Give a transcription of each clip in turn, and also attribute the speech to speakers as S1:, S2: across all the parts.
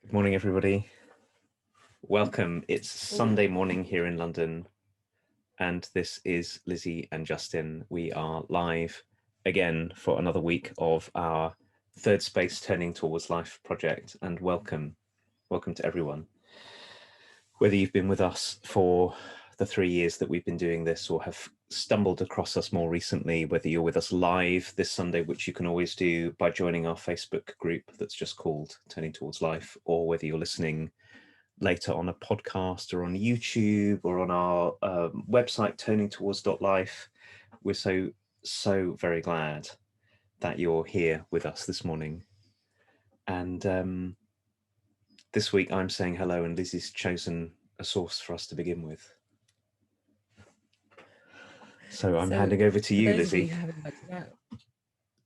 S1: Good morning, everybody. Welcome. It's Sunday morning here in London, and this is Lizzie and Justin. We are live again for another week of our Thirdspace Turning Towards Life project, and welcome to everyone. Whether you've been with us for the 3 years that we've been doing this or have stumbled across us more recently, whether you're with us live this Sunday, which you can always do by joining our Facebook group that's just called Turning Towards Life, or whether you're listening later on a podcast or on YouTube or on our website, turningtowards.life, we're so very glad that you're here with us this morning. And this week I'm saying hello, and Lizzie's chosen a source for us to begin with. So I'm handing over to you, Lizzie.
S2: You haven't worked it out.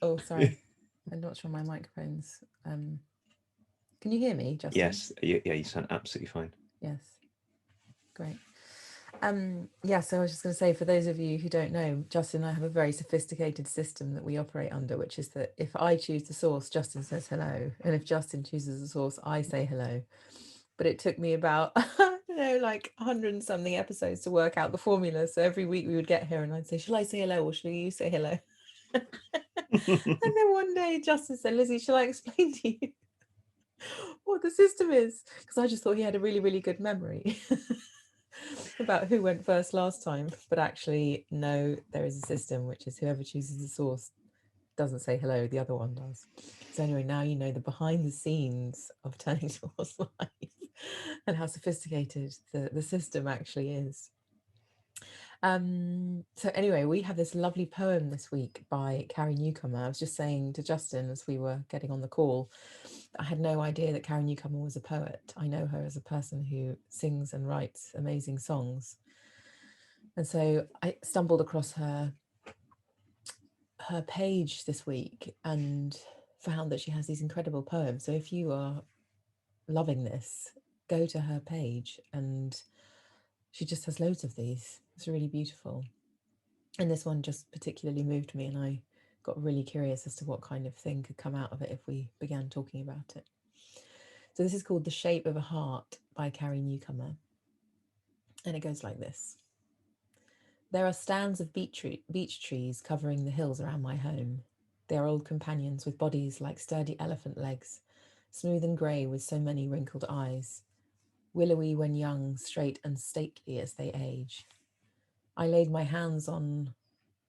S2: Oh, sorry. I'm not sure my microphone's. Can you hear me, Justin?
S1: Yes. Yeah, you sound absolutely fine.
S2: Yes. Great. So I was just going to say, for those of you who don't know, Justin and I have a very sophisticated system that we operate under, which is that if I choose the source, Justin says hello. And if Justin chooses the source, I say hello. But it took me about, like 100 and something episodes to work out the formula. So every week we would get here and I'd say, shall I say hello or shall you say hello? And then one day Justin said, Lizzie, shall I explain to you what the system is? Because I just thought he had a really, really good memory about who went first last time. But actually, no, there is a system, which is whoever chooses the source doesn't say hello, the other one does. So anyway, now you know the behind the scenes of Turning Towards Life and how sophisticated the system actually is. So anyway, we have this lovely poem this week by Carrie Newcomer. I was just saying to Justin as we were getting on the call, I had no idea that Carrie Newcomer was a poet. I know her as a person who sings and writes amazing songs. And so I stumbled across her page this week and found that she has these incredible poems. So if you are loving this, go to her page, and she just has loads of these. It's really beautiful. And this one just particularly moved me, and I got really curious as to what kind of thing could come out of it if we began talking about it. So this is called The Shape of a Heart by Carrie Newcomer. And it goes like this. There are stands of beech trees covering the hills around my home. They are old companions with bodies like sturdy elephant legs, smooth and grey with so many wrinkled eyes, willowy when young, straight and stately as they age. I laid my hands on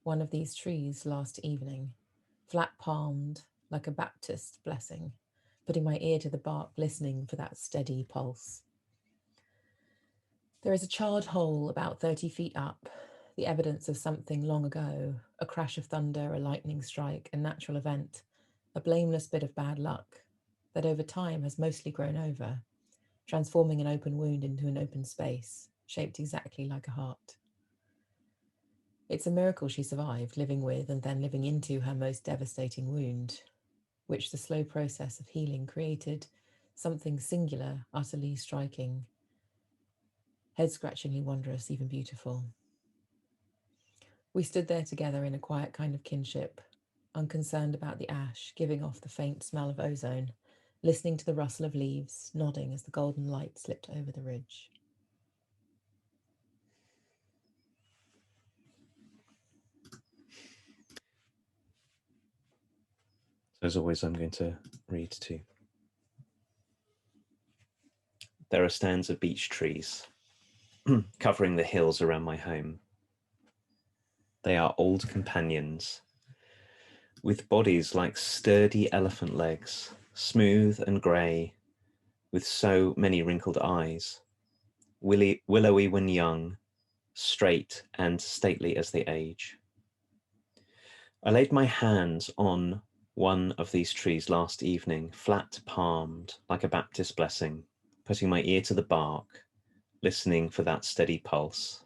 S2: one of these trees last evening, flat-palmed like a Baptist blessing, putting my ear to the bark, listening for that steady pulse. There is a charred hole about 30 feet up, the evidence of something long ago, a crash of thunder, a lightning strike, a natural event, a blameless bit of bad luck that over time has mostly grown over, transforming an open wound into an open space, shaped exactly like a heart. It's a miracle she survived, living with and then living into her most devastating wound, which the slow process of healing created something singular, utterly striking, head-scratchingly wondrous, even beautiful. We stood there together in a quiet kind of kinship, unconcerned about the ash, giving off the faint smell of ozone, listening to the rustle of leaves, nodding as the golden light slipped over the ridge.
S1: As always, I'm going to read too. There are stands of beech trees covering the hills around my home. They are old companions with bodies like sturdy elephant legs, smooth and grey, with so many wrinkled eyes, willowy when young, straight and stately as they age. I laid my hands on one of these trees last evening, flat-palmed like a Baptist blessing, putting my ear to the bark, listening for that steady pulse.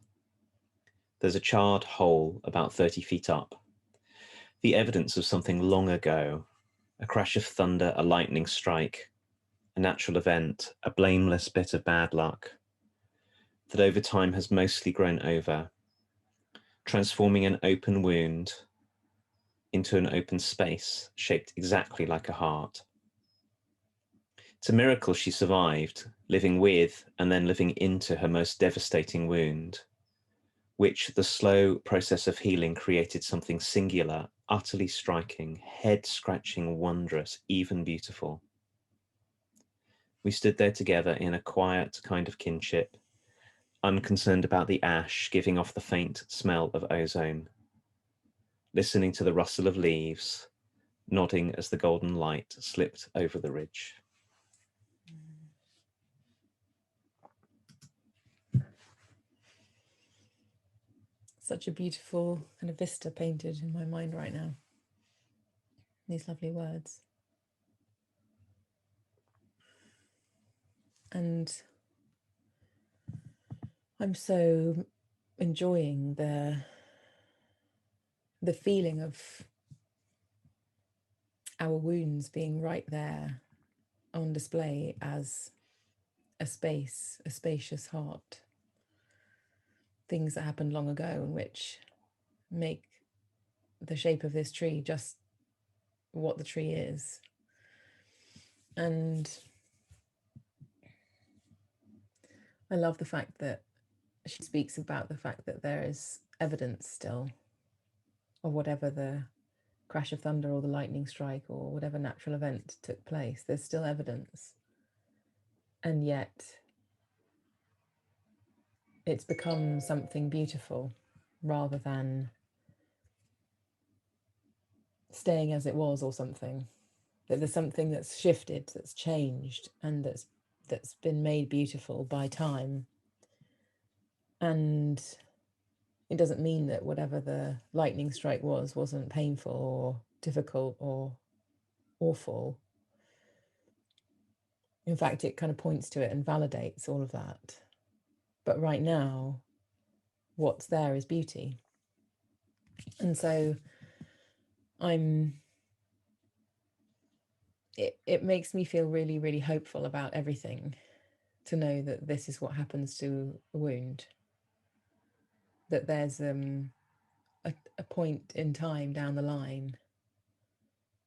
S1: There's a charred hole about 30 feet up, the evidence of something long ago, a crash of thunder, a lightning strike, a natural event, a blameless bit of bad luck that over time has mostly grown over, transforming an open wound into an open space shaped exactly like a heart. It's a miracle she survived, living with and then living into her most devastating wound, which the slow process of healing created something singular, utterly striking, head-scratching, wondrous, even beautiful. We stood there together in a quiet kind of kinship, unconcerned about the ash giving off the faint smell of ozone, listening to the rustle of leaves, nodding as the golden light slipped over the ridge.
S2: Such a beautiful kind of vista painted in my mind right now. These lovely words. And I'm so enjoying the feeling of our wounds being right there on display as a space, a spacious heart. Things that happened long ago and which make the shape of this tree just what the tree is. And I love the fact that she speaks about the fact that there is evidence still of whatever the crash of thunder or the lightning strike or whatever natural event took place. There's still evidence. And yet it's become something beautiful rather than staying as it was or something. That there's something that's shifted, that's changed, and that's been made beautiful by time. And it doesn't mean that whatever the lightning strike wasn't painful or difficult or awful. In fact, it kind of points to it and validates all of that. But right now, what's there is beauty. And so it makes me feel really, really hopeful about everything, to know that this is what happens to a wound, that there's a point in time down the line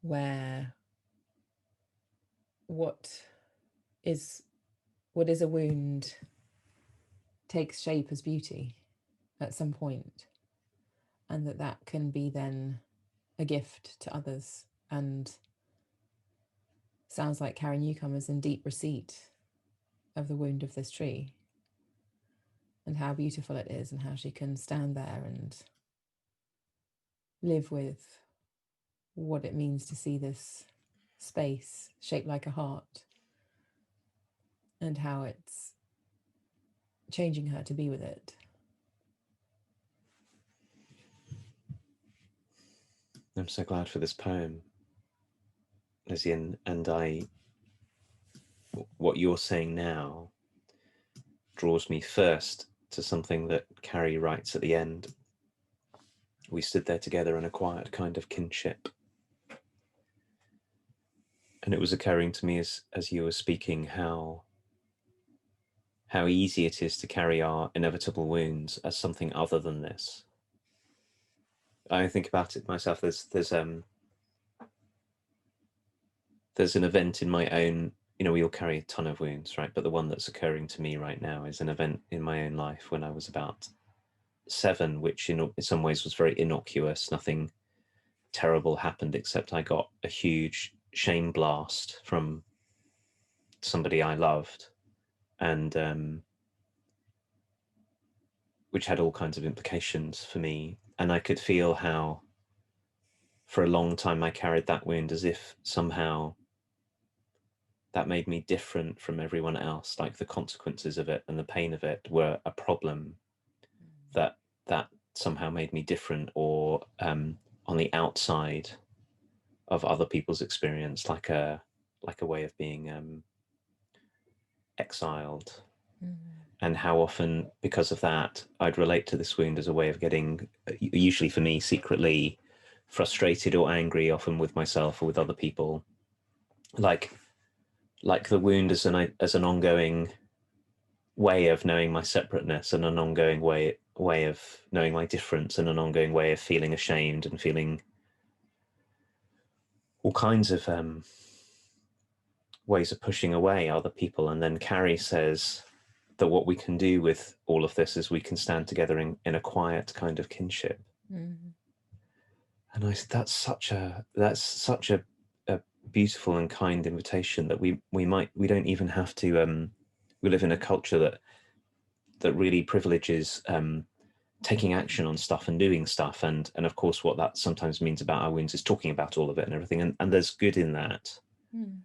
S2: where what is a wound takes shape as beauty at some point, and that can be then a gift to others. And sounds like Carrie Newcomer's in deep receipt of the wound of this tree and how beautiful it is, and how she can stand there and live with what it means to see this space shaped like a heart, and how it's changing her to be with it.
S1: I'm so glad for this poem, Lizzie, and what you're saying now draws me first to something that Carrie writes at the end. We stood there together in a quiet kind of kinship. And it was occurring to me as you were speaking how easy it is to carry our inevitable wounds as something other than this. I think about it myself. There's an event in my own, we all carry a ton of wounds, right? But the one that's occurring to me right now is an event in my own life when I was about 7, which in some ways was very innocuous. Nothing terrible happened, except I got a huge shame blast from somebody I loved, and which had all kinds of implications for me. And I could feel how for a long time I carried that wound as if somehow that made me different from everyone else, like the consequences of it and the pain of it were a problem that somehow made me different, or on the outside of other people's experience, like a way of being exiled. And how often, because of that, I'd relate to this wound as a way of getting, usually for me, secretly frustrated or angry, often with myself or with other people, like the wound as an ongoing way of knowing my separateness, and an ongoing way of knowing my difference, and an ongoing way of feeling ashamed and feeling all kinds of ways of pushing away other people. And then Carrie says that what we can do with all of this is we can stand together in a quiet kind of kinship.
S2: Mm.
S1: And I said, that's such a beautiful and kind invitation that we don't even have to. We live in a culture that really privileges taking action on stuff and doing stuff, and of course what that sometimes means about our wounds is talking about all of it and everything, and there's good in that.
S2: Mm.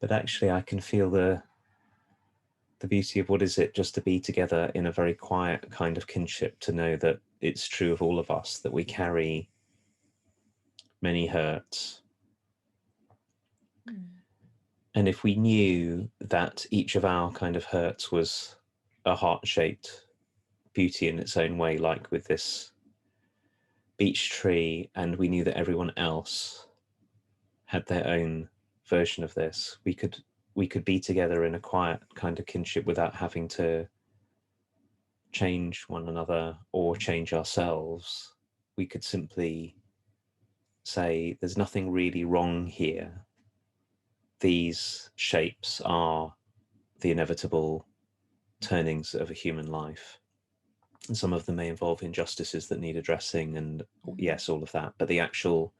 S1: But actually, I can feel the beauty of what is it just to be together in a very quiet kind of kinship, to know that it's true of all of us, that we carry many hurts.
S2: Mm.
S1: And if we knew that each of our kind of hurts was a heart-shaped beauty in its own way, like with this beech tree, and we knew that everyone else had their own version of this, we could be together in a quiet kind of kinship without having to change one another or change ourselves. We could simply say, there's nothing really wrong here. These shapes are the inevitable turnings of a human life. And some of them may involve injustices that need addressing, and yes, all of that. But the actual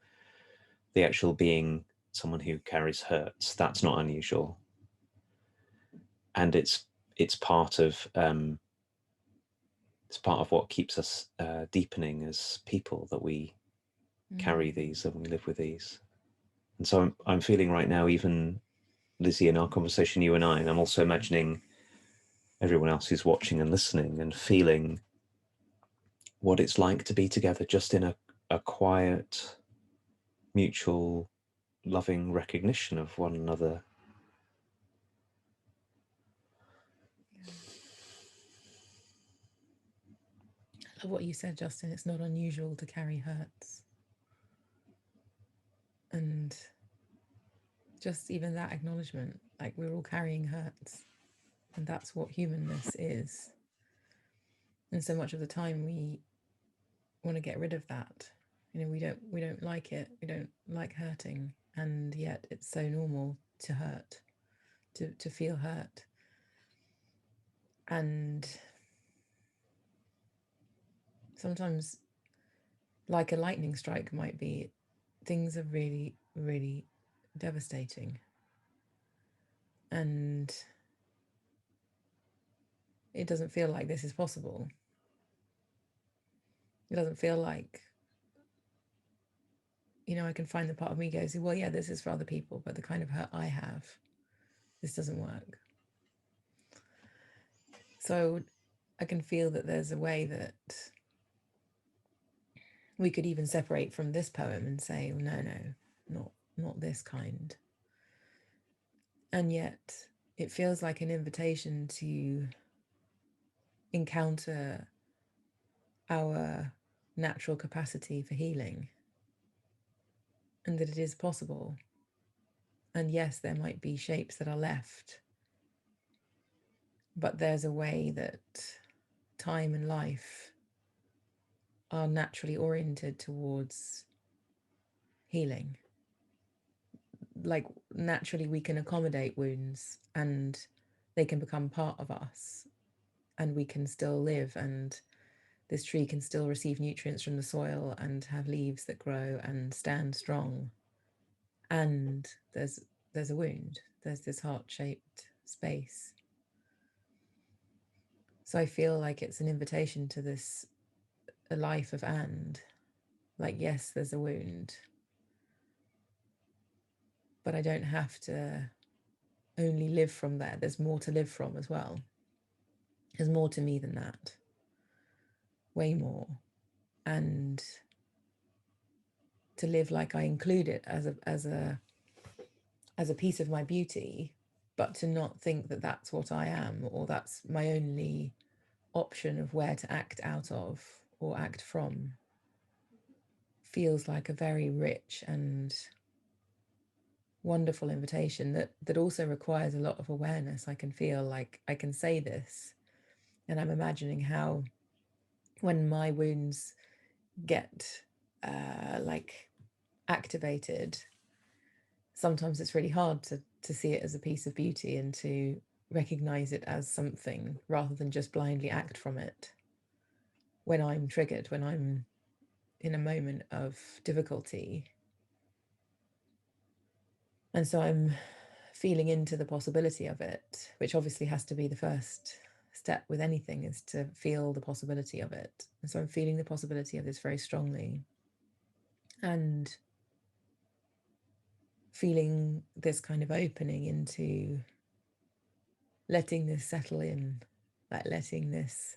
S1: being someone who carries hurts, that's not unusual. And it's part of what keeps us deepening as people, that we carry these and we live with these. And so I'm feeling right now, even Lizzie, in our conversation, you and I, and I'm also imagining everyone else who's watching and listening and feeling what it's like to be together just in a quiet, mutual, loving recognition of one another.
S2: I love what you said, Justin. It's not unusual to carry hurts. And just even that acknowledgement, like we're all carrying hurts, and that's what humanness is. And so much of the time we want to get rid of that. You know, we don't like it. We don't like hurting, and yet it's so normal to hurt, to feel hurt. And sometimes, like a lightning strike might be, things are really, really devastating. And it doesn't feel like this is possible. It doesn't feel like, you know, I can find the part of me goes, well, yeah, this is for other people, but the kind of hurt I have, this doesn't work. So I can feel that there's a way that we could even separate from this poem and say, oh, no, not this kind. And yet it feels like an invitation to encounter our natural capacity for healing, and that it is possible. And yes, there might be shapes that are left, but there's a way that time and life are naturally oriented towards healing. Like, naturally, we can accommodate wounds and they can become part of us, and we can still live, and this tree can still receive nutrients from the soil and have leaves that grow and stand strong. And there's a wound, there's this heart-shaped space. So I feel like it's an invitation to this, a life of and. Like, yes, there's a wound, but I don't have to only live from there. There's more to live from as well. There's more to me than that. Way more. And to live like I include it as a piece of my beauty, but to not think that that's what I am, or that's my only option of where to act out of or act from, feels like a very rich and wonderful invitation that also requires a lot of awareness. I can feel like I can say this, and I'm imagining how, when my wounds get like activated, sometimes it's really hard to to see it as a piece of beauty and to recognize it as something rather than just blindly act from it when I'm triggered, when I'm in a moment of difficulty. And so I'm feeling into the possibility of it, which obviously has to be the first step with anything, is to feel the possibility of it. And so I'm feeling the possibility of this very strongly and feeling this kind of opening into letting this settle in, like letting this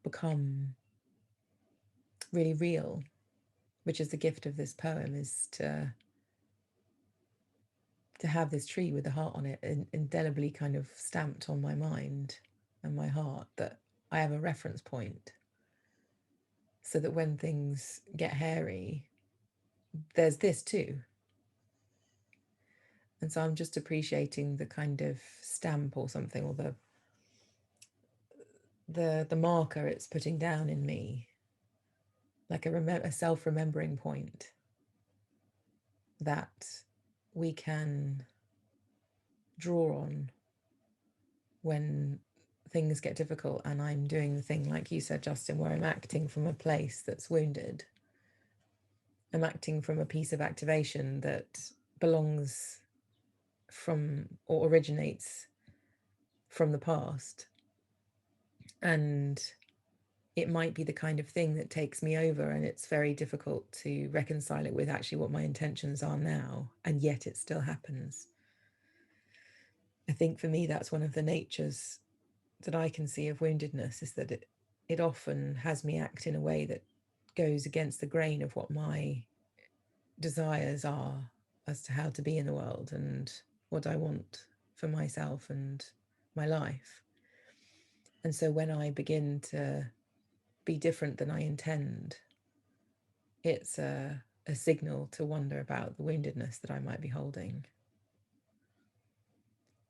S2: become really real, which is the gift of this poem, is to have this tree with the heart on it indelibly kind of stamped on my mind and my heart, that I have a reference point, so that when things get hairy, there's this too. And so I'm just appreciating the kind of stamp or something, or the marker it's putting down in me, like a self-remembering point that we can draw on when things get difficult and I'm doing the thing, like you said, Justin, where I'm acting from a place that's wounded. I'm acting from a piece of activation that belongs from or originates from the past. And it might be the kind of thing that takes me over, and it's very difficult to reconcile it with actually what my intentions are now, and yet it still happens. I think for me, that's one of the natures that I can see of woundedness, is that it often has me act in a way that goes against the grain of what my desires are as to how to be in the world and what I want for myself and my life. And so when I begin to be different than I intend, it's a signal to wonder about the woundedness that I might be holding.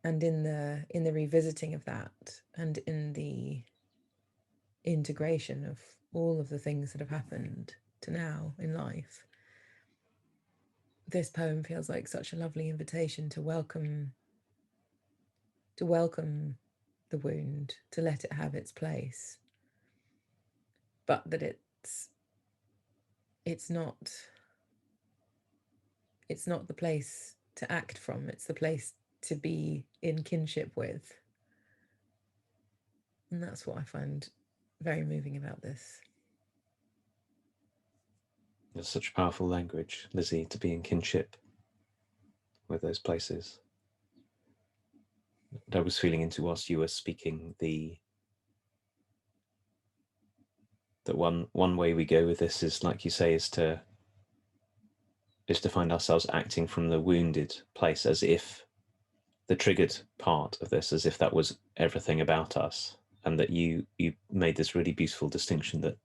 S2: And in the revisiting of that, and in the integration of all of the things that have happened to now in life, this poem feels like such a lovely invitation to welcome the wound, to let it have its place, but that it's not the place to act from, it's the place to be in kinship with. And that's what I find very moving about this.
S1: It's such powerful language, Lizzie, to be in kinship with those places. That I was feeling into whilst you were speaking, that one way we go with this is, like you say, is to find ourselves acting from the wounded place, as if the triggered part of this, as if that was everything about us. And that you made this really beautiful distinction that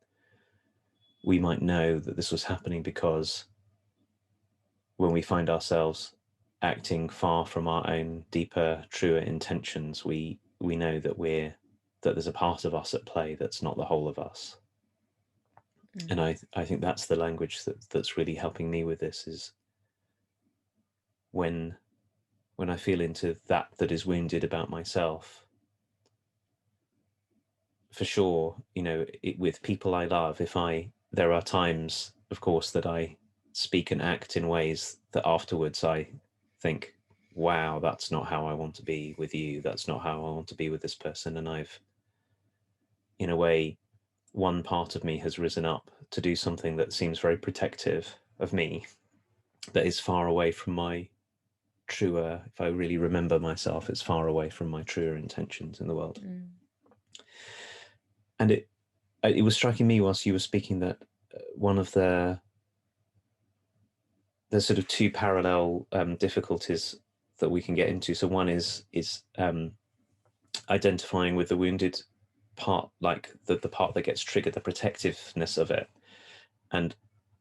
S1: we might know that this was happening because when we find ourselves acting far from our own deeper, truer intentions, we know that there's a part of us at play that's not the whole of us. And I think that's the language that's really helping me with this, is when I feel into that is wounded about myself. For sure, with people I love, there are times, of course, that I speak and act in ways that afterwards I think, wow, that's not how I want to be with you. That's not how I want to be with this person. And I've, in a way, one part of me has risen up to do something that seems very protective of me, that is far away from my truer, if I really remember myself, it's far away from my truer intentions in the world. And it was striking me whilst you were speaking that one of the sort of two parallel difficulties that we can get into. So one is identifying with the wounded part, like the part that gets triggered, the protectiveness of it, and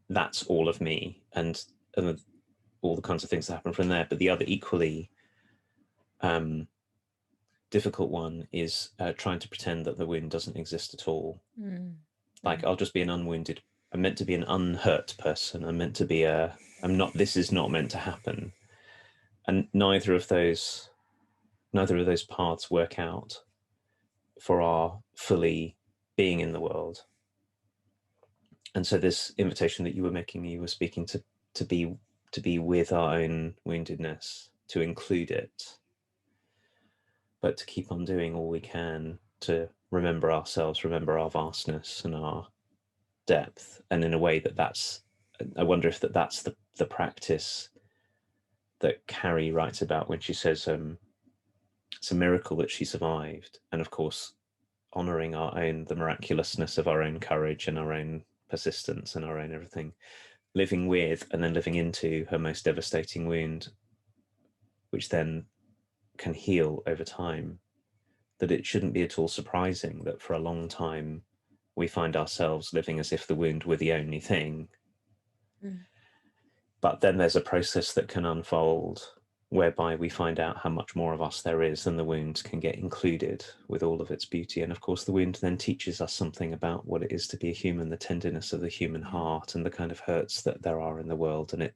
S1: that's all of me, and all the kinds of things that happen from there. But the other equally difficult one is trying to pretend that the wound doesn't exist at all. Like, I'll just be an unwounded, I'm meant to be an unhurt person, I'm meant to be I'm not, this is not meant to happen. and neither of those paths work out for our fully being in the world. And so this invitation that you were making, you were speaking to be with our own woundedness, to include it, but to keep on doing all we can to remember ourselves, remember our vastness and our depth. And in a way that's, I wonder if that's the practice that Carrie writes about when she says it's a miracle that she survived. And of course, honoring the miraculousness of our own courage and our own persistence and our own everything, living with and then living into her most devastating wound, which then can heal over time. That it shouldn't be at all surprising that for a long time we find ourselves living as if the wound were the only thing. But then there's a process that can unfold whereby we find out how much more of us there is, and the wound can get included with all of its beauty. And of course, the wound then teaches us something about what it is to be a human, the tenderness of the human heart and the kind of hurts that there are in the world. And it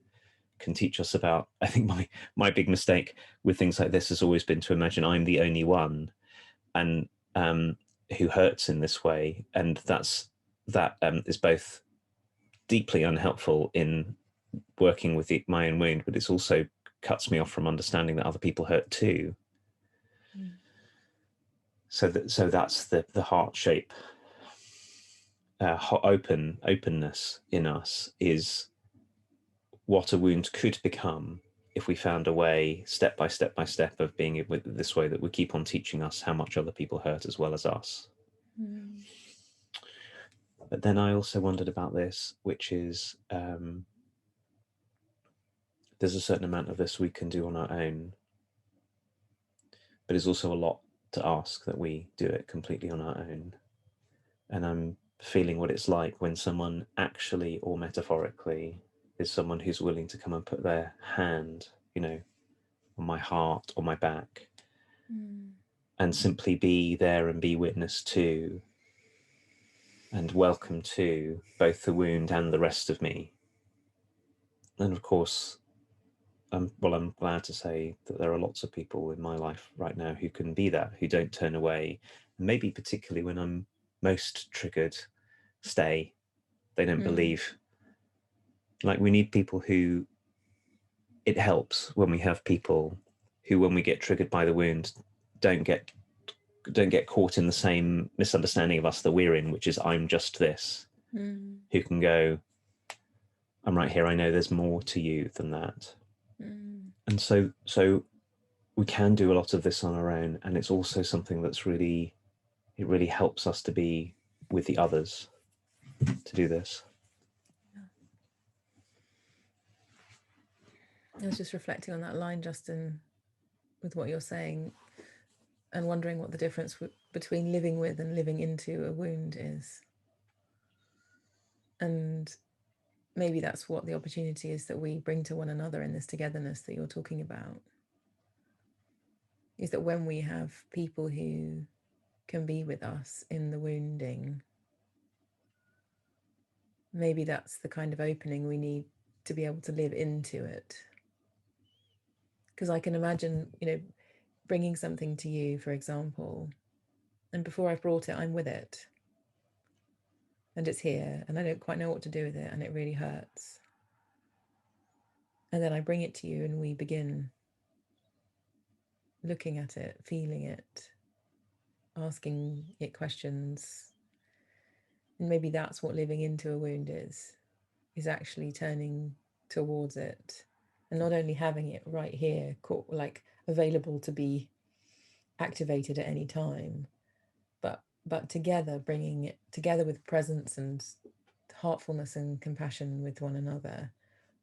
S1: can teach us about, I think my big mistake with things like this has always been to imagine I'm the only one and who hurts in this way. And that is both deeply unhelpful in working with my own wound, but it's also cuts me off from understanding that other people hurt too. So that's the heart shape. Openness in us is what a wound could become if we found a way, step by step by step, of being with this way that would keep on teaching us how much other people hurt as well as us. But then I also wondered about this, which is there's a certain amount of this we can do on our own, but it's also a lot to ask that we do it completely on our own. And I'm feeling what it's like when someone actually or metaphorically is someone who's willing to come and put their hand, on my heart or my back, and simply be there and be witness to and welcome to both the wound and the rest of me. And of course, I'm glad to say that there are lots of people in my life right now who can be that, who don't turn away. And maybe particularly when I'm most triggered, stay. They don't believe. Like, we need people who, it helps when we have people who, when we get triggered by the wound, don't get caught in the same misunderstanding of us that we're in, which is I'm just this, who can go, I'm right here, I know there's more to you than that. And so we can do a lot of this on our own, and it's also something that's really helps us to be with the others to do this.
S2: I was just reflecting on that line, Justin, with what you're saying, and wondering what the difference between living with and living into a wound is. And maybe that's what the opportunity is that we bring to one another in this togetherness that you're talking about, is that when we have people who can be with us in the wounding, maybe that's the kind of opening we need to be able to live into it. Because I can imagine, bringing something to you, for example, and before I've brought it, I'm with it. And it's here, and I don't quite know what to do with it, and it really hurts. And then I bring it to you, and we begin looking at it, feeling it, asking it questions. And maybe that's what living into a wound is actually turning towards it, and not only having it right here, like available to be activated at any time, but together, bringing it together with presence and heartfulness and compassion with one another.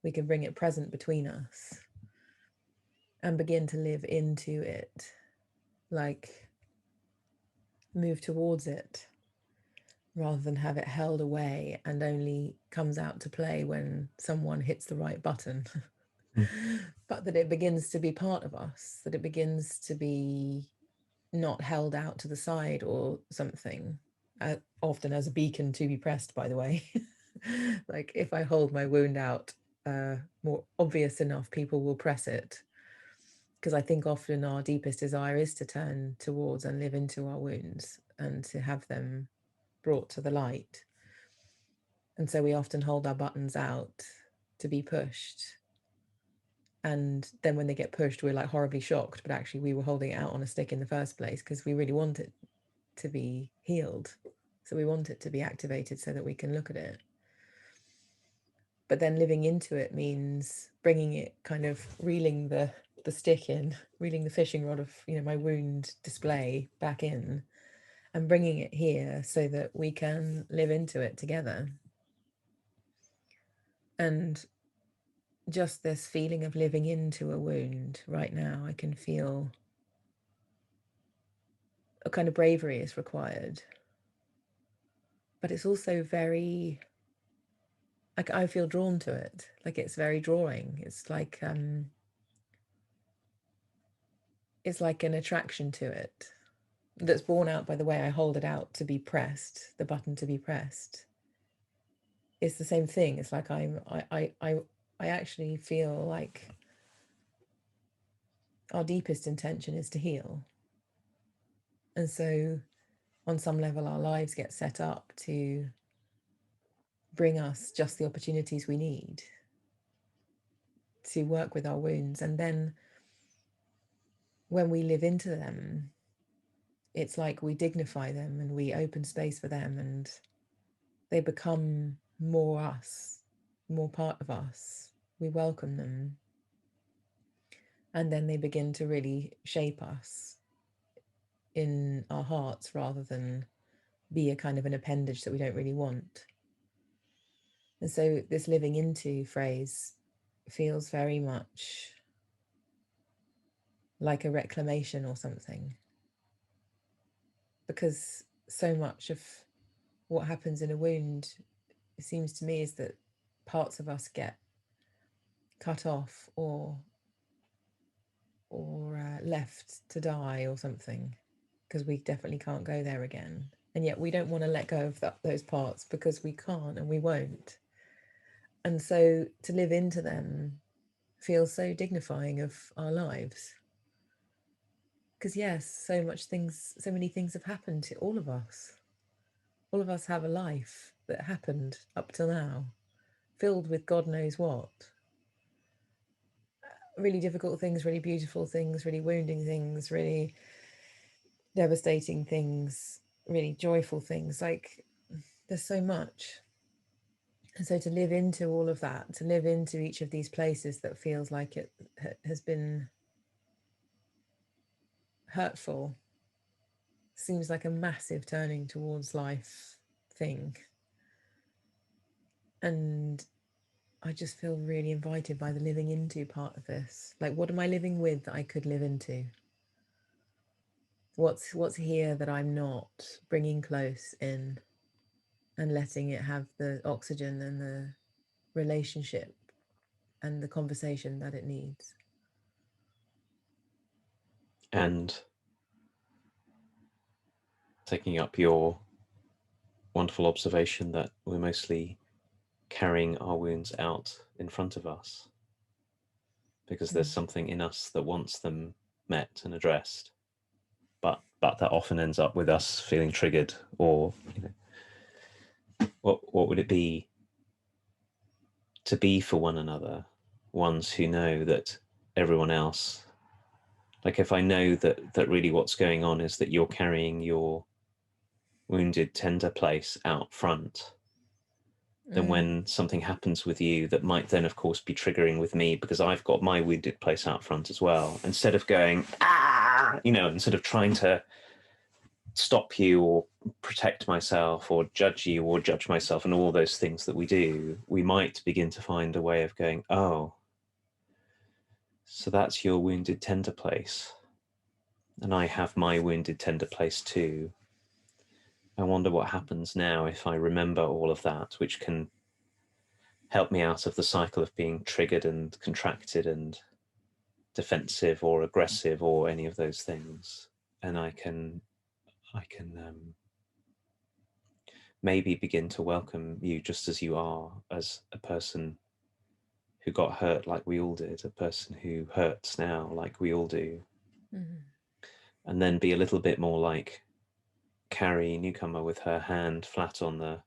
S2: We can bring it present between us and begin to live into it, like move towards it, rather than have it held away and only comes out to play when someone hits the right button. But that it begins to be part of us, that it begins to be not held out to the side or something, often as a beacon to be pressed, by the way. Like, if I hold my wound out more obvious enough, people will press it. because I think often our deepest desire is to turn towards and live into our wounds and to have them brought to the light. And so we often hold our buttons out to be pushed. And then when they get pushed, we're like horribly shocked, but actually we were holding it out on a stick in the first place because we really want it to be healed. So we want it to be activated so that we can look at it. But then living into it means bringing it, kind of reeling the stick in, reeling the fishing rod of, you know, my wound display back in, and bringing it here so that we can live into it together. And just this feeling of living into a wound right now, I can feel a kind of bravery is required. But it's also very, like, I feel drawn to it. Like, it's very drawing. It's like an attraction to it that's borne out by the way I hold it out to be pressed, the button to be pressed. It's the same thing. It's like I actually feel like our deepest intention is to heal. And so on some level, our lives get set up to bring us just the opportunities we need to work with our wounds. And then when we live into them, it's like we dignify them and we open space for them, and they become more us, more part of us. We welcome them. And then they begin to really shape us in our hearts rather than be a kind of an appendage that we don't really want. And so this living into phrase feels very much like a reclamation or something, because so much of what happens in a wound, it seems to me, is that parts of us get cut off or left to die or something, because we definitely can't go there again. And yet we don't want to let go of those parts because we can't and we won't. And so to live into them feels so dignifying of our lives. Because yes, so many things have happened to all of us. All of us have a life that happened up till now, filled with God knows what. Really difficult things, really beautiful things, really wounding things, really devastating things, really joyful things. Like, there's so much. And so to live into all of that, to live into each of these places that feels like it has been hurtful, seems like a massive turning towards life thing. And I just feel really invited by the living into part of this. Like, what am I living with that I could live into? What's here that I'm not bringing close in and letting it have the oxygen and the relationship and the conversation that it needs?
S1: And taking up your wonderful observation that we're mostly carrying our wounds out in front of us because there's something in us that wants them met and addressed, but that often ends up with us feeling triggered. Or, you know, what would it be to be for one another ones who know that everyone else, like, if I know that really what's going on is that you're carrying your wounded tender place out front, then when something happens with you that might then of course be triggering with me because I've got my wounded place out front as well, instead of going you know, instead of trying to stop you or protect myself or judge you or judge myself and all those things that we do, we might begin to find a way of going, oh, so that's your wounded tender place, and I have my wounded tender place too. I wonder what happens now if I remember all of that, which can help me out of the cycle of being triggered and contracted and defensive or aggressive or any of those things. And I can maybe begin to welcome you just as you are, as a person who got hurt like we all did, a person who hurts now like we all do, and then be a little bit more like Carrie Newcomer with her hand flat on the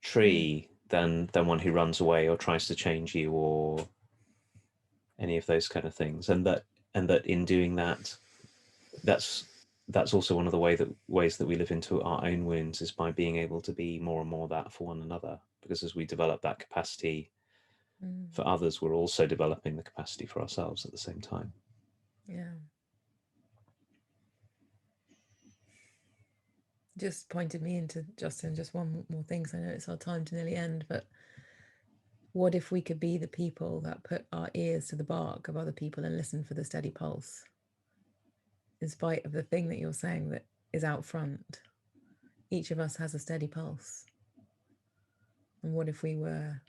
S1: tree than one who runs away or tries to change you or any of those kind of things. And that in doing that, that's also one of the ways that we live into our own wounds, is by being able to be more and more that for one another. Because as we develop that capacity for others, we're also developing the capacity for ourselves at the same time.
S2: Yeah. Just pointed me into, Justin, just one more thing, because I know it's our time to nearly end, but what if we could be the people that put our ears to the bark of other people and listen for the steady pulse, in spite of the thing that you're saying that is out front? Each of us has a steady pulse. And what if we were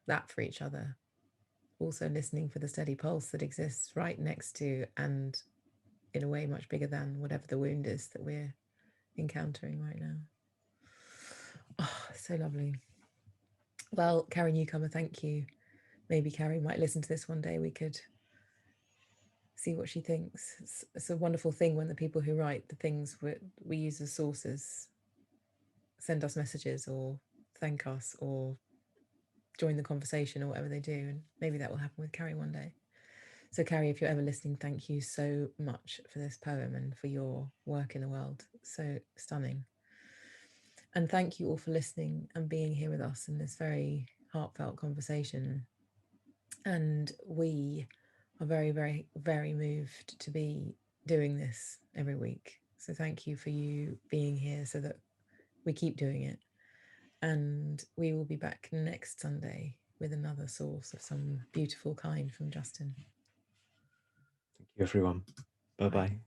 S2: that for each other, also listening for the steady pulse that exists right next to, and in a way much bigger than, whatever the wound is that we're encountering right now? Oh, so lovely. Well, Carrie Newcomer, thank you. Maybe Carrie might listen to this one day. We could see what she thinks. It's a wonderful thing when the people who write the things we use as sources send us messages or thank us or join the conversation or whatever they do. And maybe that will happen with Carrie one day. So Carrie, if you're ever listening, thank you so much for this poem and for your work in the world. So stunning. And thank you all for listening and being here with us in this very heartfelt conversation. And we are very, very, very moved to be doing this every week. So thank you for you being here so that we keep doing it. And we will be back next Sunday with another source of some beautiful kind from Justin.
S1: Thank you, everyone. Bye-bye.